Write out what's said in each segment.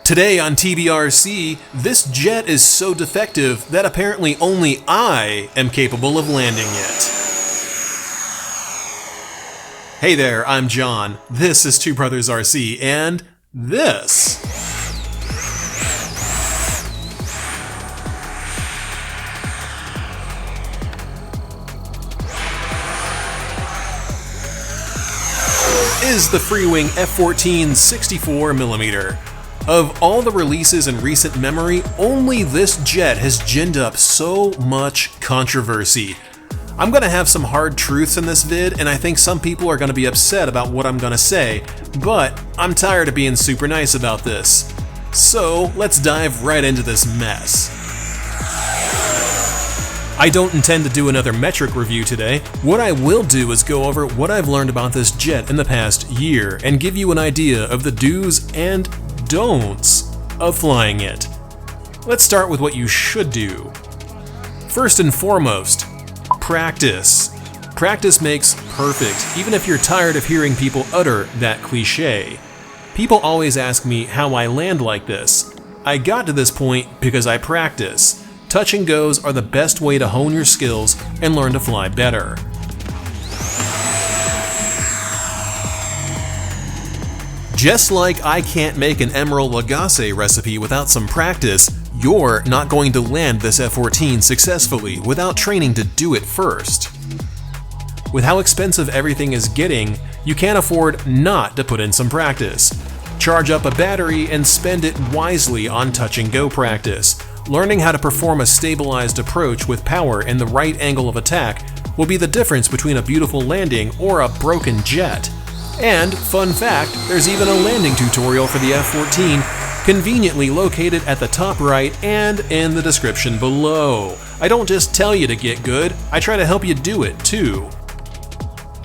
Today on TBRC, this jet is so defective that apparently only I am capable of landing it. Hey there, I'm John, this is Two Brothers RC, and this is the Freewing F-14 64mm. Of all the releases in recent memory, only this jet has ginned up so much controversy. I'm gonna have some hard truths in this vid, and I think some people are gonna be upset about what I'm gonna say, but I'm tired of being super nice about this. So let's dive right into this mess. I don't intend to do another metric review today. What I will do is go over what I've learned about this jet in the past year and give you an idea of the do's and don'ts of flying it. Let's start with what you should do. First and foremost, practice. Practice makes perfect, even if you're tired of hearing people utter that cliche. People always ask me how I land like this. I got to this point because I practice. Touch and goes are the best way to hone your skills and learn to fly better. Just like I can't make an emerald lagasse recipe without some practice, you're not going to land this F-14 successfully without training to do it first. With how expensive everything is getting, you can't afford not to put in some practice. Charge up a battery and spend it wisely on touch and go practice. Learning how to perform a stabilized approach with power and the right angle of attack will be the difference between a beautiful landing or a broken jet. And, fun fact, there's even a landing tutorial for the F-14 conveniently located at the top right and in the description below. I don't just tell you to get good, I try to help you do it too.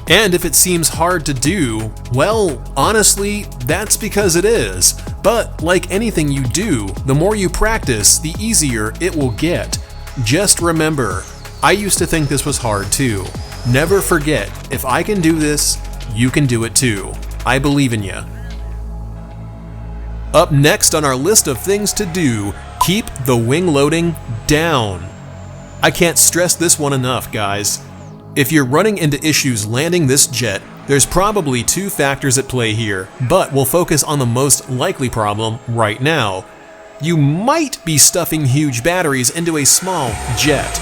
And if it seems hard to do, well, honestly, that's because it is. But like anything you do, the more you practice, the easier it will get. Just remember, I used to think this was hard too. Never forget, if I can do this, you can do it too. I believe in you. Up next on our list of things to do, keep the wing loading down. I can't stress this one enough, guys. If you're running into issues landing this jet, there's probably two factors at play here, but we'll focus on the most likely problem right now. You might be stuffing huge batteries into a small jet.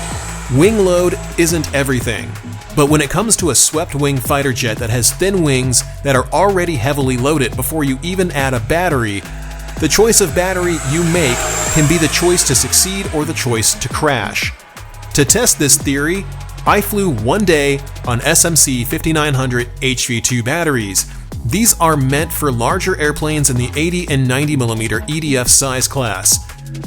Wing load isn't everything. But when it comes to a swept-wing fighter jet that has thin wings that are already heavily loaded before you even add a battery, the choice of battery you make can be the choice to succeed or the choice to crash. To test this theory, I flew one day on SMC 5900 HV2 batteries. These are meant for larger airplanes in the 80 and 90mm EDF size class.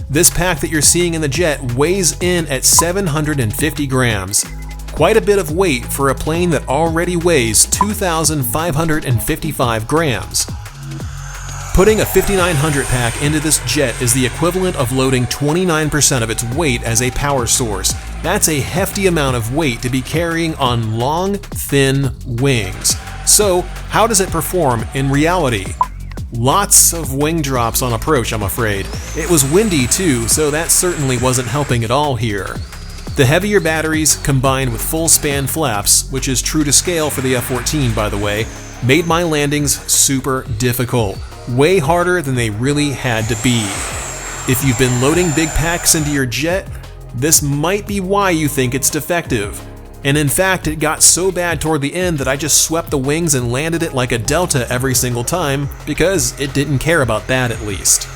This pack that you're seeing in the jet weighs in at 750 grams. Quite a bit of weight for a plane that already weighs 2,555 grams. Putting a 5900 pack into this jet is the equivalent of loading 29% of its weight as a power source. That's a hefty amount of weight to be carrying on long, thin wings. So, how does it perform in reality? Lots of wing drops on approach, I'm afraid. It was windy too, so that certainly wasn't helping at all here. The heavier batteries, combined with full-span flaps, which is true to scale for the F-14 by the way, made my landings super difficult, way harder than they really had to be. If you've been loading big packs into your jet, this might be why you think it's defective. And in fact, it got so bad toward the end that I just swept the wings and landed it like a Delta every single time, because it didn't care about that at least.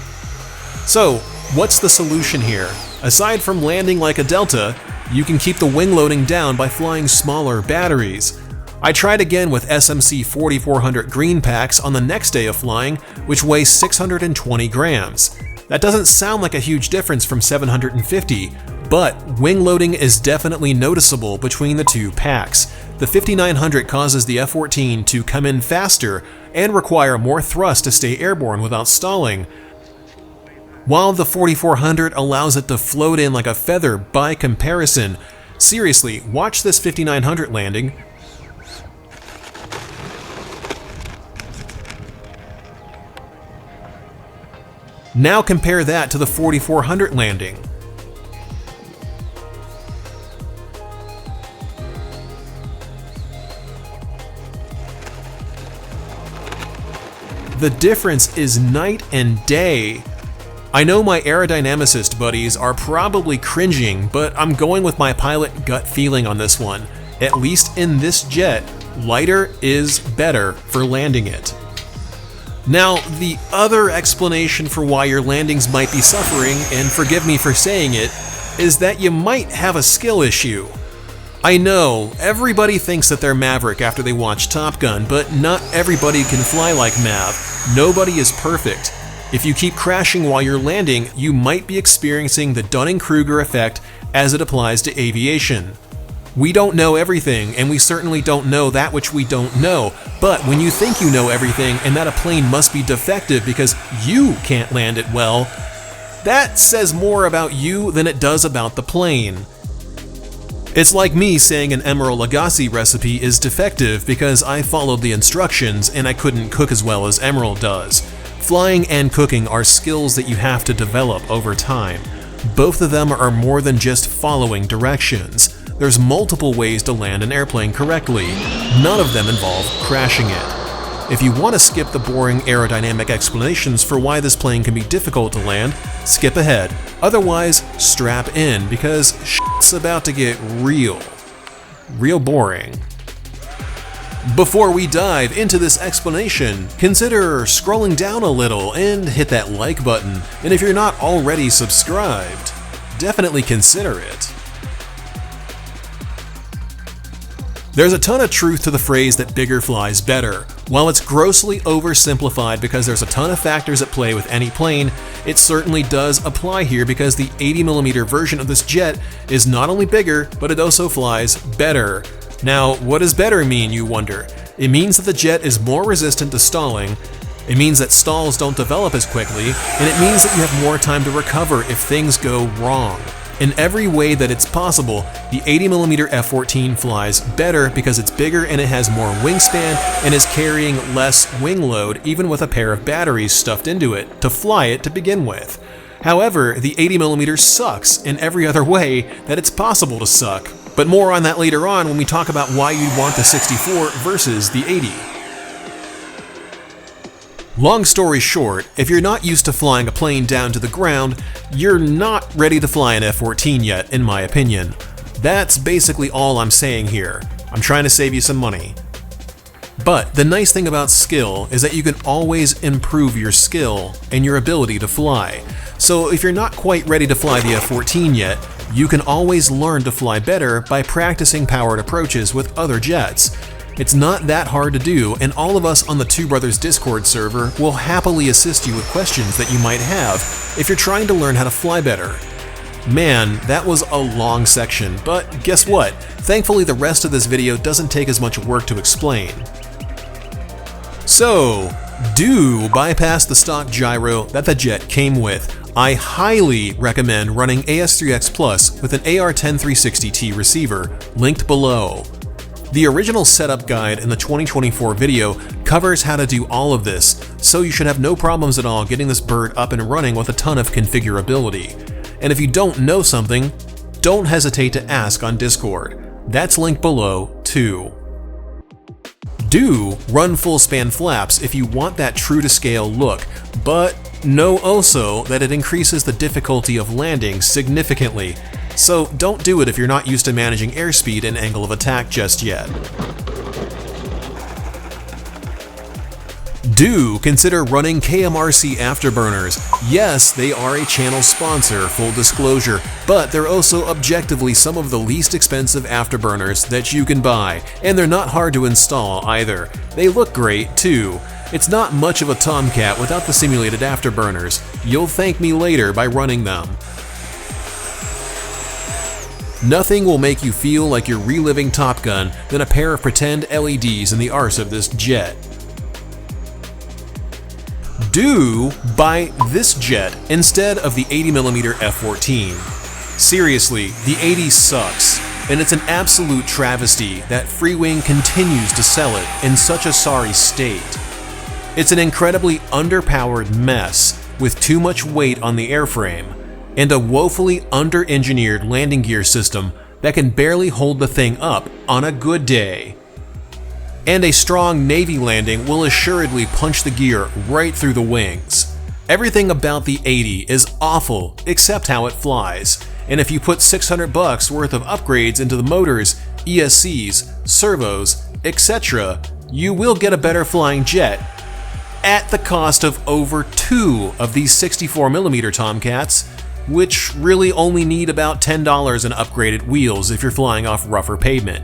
So, what's the solution here? Aside from landing like a Delta, you can keep the wing loading down by flying smaller batteries. I tried again with SMC 4400 green packs on the next day of flying, which weigh 620 grams. That doesn't sound like a huge difference from 750, but wing loading is definitely noticeable between the two packs. The 5900 causes the F-14 to come in faster and require more thrust to stay airborne without stalling, while the 4400 allows it to float in like a feather by comparison. Seriously, watch this 5900 landing. Now compare that to the 4400 landing. The difference is night and day. I know my aerodynamicist buddies are probably cringing, but I'm going with my pilot gut feeling on this one. At least in this jet, lighter is better for landing it. Now, the other explanation for why your landings might be suffering, and forgive me for saying it, is that you might have a skill issue. I know, everybody thinks that they're Maverick after they watch Top Gun, but not everybody can fly like Mav. Nobody is perfect. If you keep crashing while you're landing, you might be experiencing the Dunning-Kruger effect as it applies to aviation. We don't know everything, and we certainly don't know that which we don't know, but when you think you know everything and that a plane must be defective because you can't land it well, that says more about you than it does about the plane. It's like me saying an Emeril Lagasse recipe is defective because I followed the instructions and I couldn't cook as well as Emeril does. Flying and cooking are skills that you have to develop over time. Both of them are more than just following directions. There's multiple ways to land an airplane correctly. None of them involve crashing it. If you want to skip the boring aerodynamic explanations for why this plane can be difficult to land, skip ahead. Otherwise, strap in because shit's about to get real boring. Before we dive into this explanation, consider scrolling down a little and hit that like button. And if you're not already subscribed, definitely consider it. There's a ton of truth to the phrase that bigger flies better. While it's grossly oversimplified because there's a ton of factors at play with any plane, it certainly does apply here because the 80mm version of this jet is not only bigger, but it also flies better. Now, what does better mean, you wonder? It means that the jet is more resistant to stalling, it means that stalls don't develop as quickly, and it means that you have more time to recover if things go wrong. In every way that it's possible, the 80mm F-14 flies better because it's bigger and it has more wingspan and is carrying less wing load even with a pair of batteries stuffed into it to fly it to begin with. However, the 80mm sucks in every other way that it's possible to suck. But more on that later on when we talk about why you'd want the 64 versus the 80. Long story short, if you're not used to flying a plane down to the ground, you're not ready to fly an F-14 yet, in my opinion. That's basically all I'm saying here. I'm trying to save you some money. But the nice thing about skill is that you can always improve your skill and your ability to fly. So if you're not quite ready to fly the F-14 yet, you can always learn to fly better by practicing powered approaches with other jets. It's not that hard to do, and all of us on the Two Brothers Discord server will happily assist you with questions that you might have if you're trying to learn how to fly better. Man, that was a long section, but guess what? Thankfully the rest of this video doesn't take as much work to explain. So, do bypass the stock gyro that the jet came with. I highly recommend running AS3X Plus with an AR-10360T receiver, linked below. The original setup guide in the 2024 video covers how to do all of this, so you should have no problems at all getting this bird up and running with a ton of configurability. And if you don't know something, don't hesitate to ask on Discord. That's linked below too. Do run full span flaps if you want that true to scale look, but know also that it increases the difficulty of landing significantly. So don't do it if you're not used to managing airspeed and angle of attack just yet. Do consider running KMRC Afterburners. Yes, they are a channel sponsor, full disclosure, but they're also objectively some of the least expensive afterburners that you can buy, and they're not hard to install either. They look great too. It's not much of a Tomcat without the simulated afterburners. You'll thank me later by running them. Nothing will make you feel like you're reliving Top Gun than a pair of pretend LEDs in the arse of this jet. Do buy this jet instead of the 80mm F-14. Seriously, the 80 sucks, and it's an absolute travesty that Freewing continues to sell it in such a sorry state. It's an incredibly underpowered mess. with too much weight on the airframe, and a woefully under-engineered landing gear system that can barely hold the thing up on a good day. And a strong Navy landing will assuredly punch the gear right through the wings. Everything about the 80 is awful except how it flies, and if you put $600 worth of upgrades into the motors, ESCs, servos, etc., you will get a better flying jet at the cost of over 2 of these 64mm Tomcats, which really only need about $10 in upgraded wheels if you're flying off rougher pavement.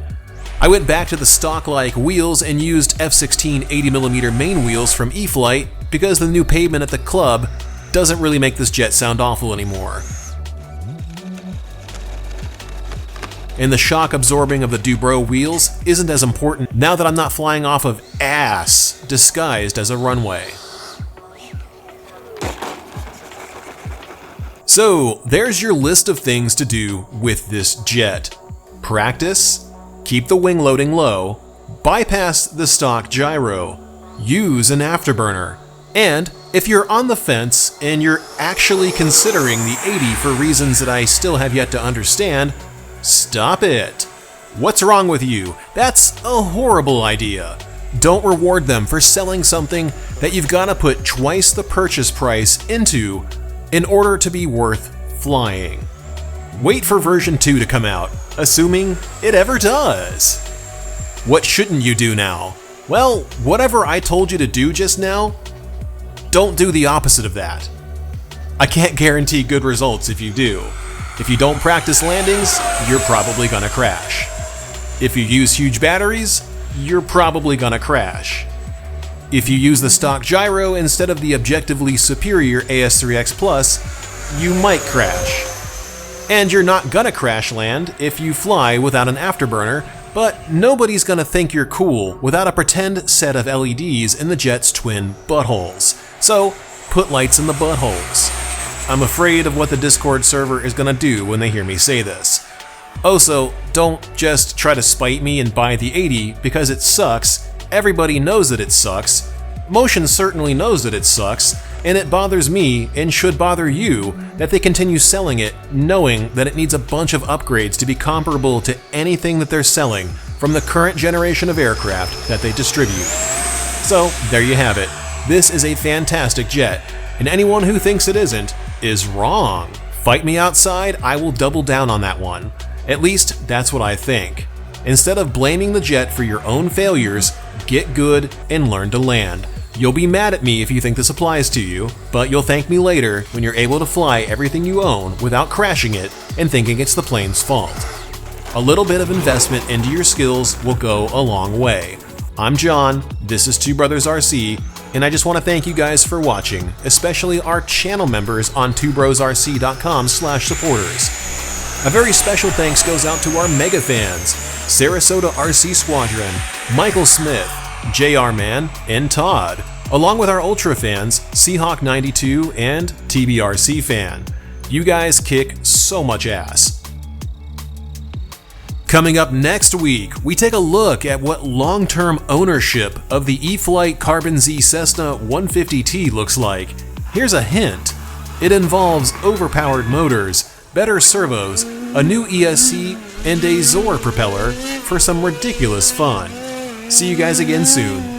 I went back to the stock-like wheels and used F-16 80mm main wheels from E-flite because the new pavement at the club doesn't really make this jet sound awful anymore. And the shock absorbing of the Dubro wheels isn't as important now that I'm not flying off of ass disguised as a runway. So there's your list of things to do with this jet. Practice, keep the wing loading low, bypass the stock gyro, use an afterburner, and if you're on the fence and you're actually considering the 80 for reasons that I still have yet to understand, stop it. What's wrong with you? That's a horrible idea. Don't reward them for selling something that you've got to put twice the purchase price into in order to be worth flying. Wait for version 2 to come out, assuming it ever does. What shouldn't you do now? Well, whatever I told you to do just now, don't do the opposite of that. I can't guarantee good results if you do. If you don't practice landings, you're probably gonna crash. If you use huge batteries, you're probably gonna crash. If you use the stock gyro instead of the objectively superior AS3X Plus, you might crash. And you're not gonna crash land if you fly without an afterburner, but nobody's gonna think you're cool without a pretend set of LEDs in the jet's twin buttholes. So, put lights in the buttholes. I'm afraid of what the Discord server is gonna do when they hear me say this. Also, don't just try to spite me and buy the 80 because it sucks. Everybody knows that it sucks. Motion certainly knows that it sucks, and it bothers me and should bother you that they continue selling it knowing that it needs a bunch of upgrades to be comparable to anything that they're selling from the current generation of aircraft that they distribute. So, there you have it. This is a fantastic jet, and anyone who thinks it isn't is wrong. Fight me outside, I will double down on that one. At least, that's what I think. Instead of blaming the jet for your own failures, get good and learn to land. You'll be mad at me if you think this applies to you, but you'll thank me later when you're able to fly everything you own without crashing it and thinking it's the plane's fault. A little bit of investment into your skills will go a long way. I'm John, this is Two Brothers RC, and I just want to thank you guys for watching, especially our channel members on twobrosrc.com/supporters. A very special thanks goes out to our mega fans, Sarasota RC Squadron, Michael Smith, JR Man, and Todd, along with our Ultra fans, Seahawk92 and TBRC Fan. You guys kick so much ass. Coming up next week, we take a look at what long-term ownership of the E-flite Carbon Z Cessna 150T looks like. Here's a hint. It involves overpowered motors, better servos, a new ESC, and a Zor propeller for some ridiculous fun. See you guys again soon.